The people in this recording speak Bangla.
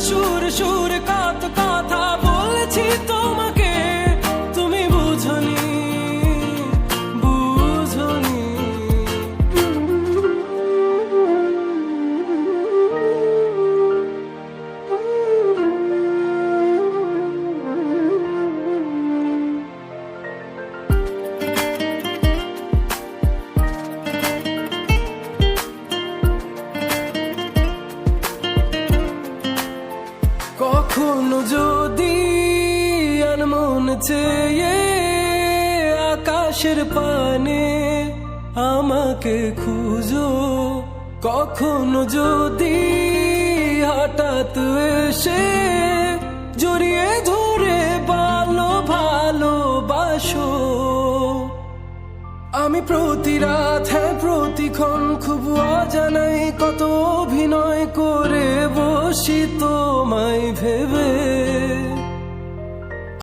সুর সুর কত কথা বলেছি তোমাকে, তুমি বুঝনি বুঝনি। কখনো যদি আনমন চেয়ে আকাশের পানে আমাকে খুঁজো, কখনো যদি হঠাৎ এসে জড়িয়ে ধরে ভালোবাসো, আমি প্রতি রাত হ্যাঁ প্রতিক্ষণ খুব অজানাই কত অভিনয় করে বসি তোমায় ভেবে।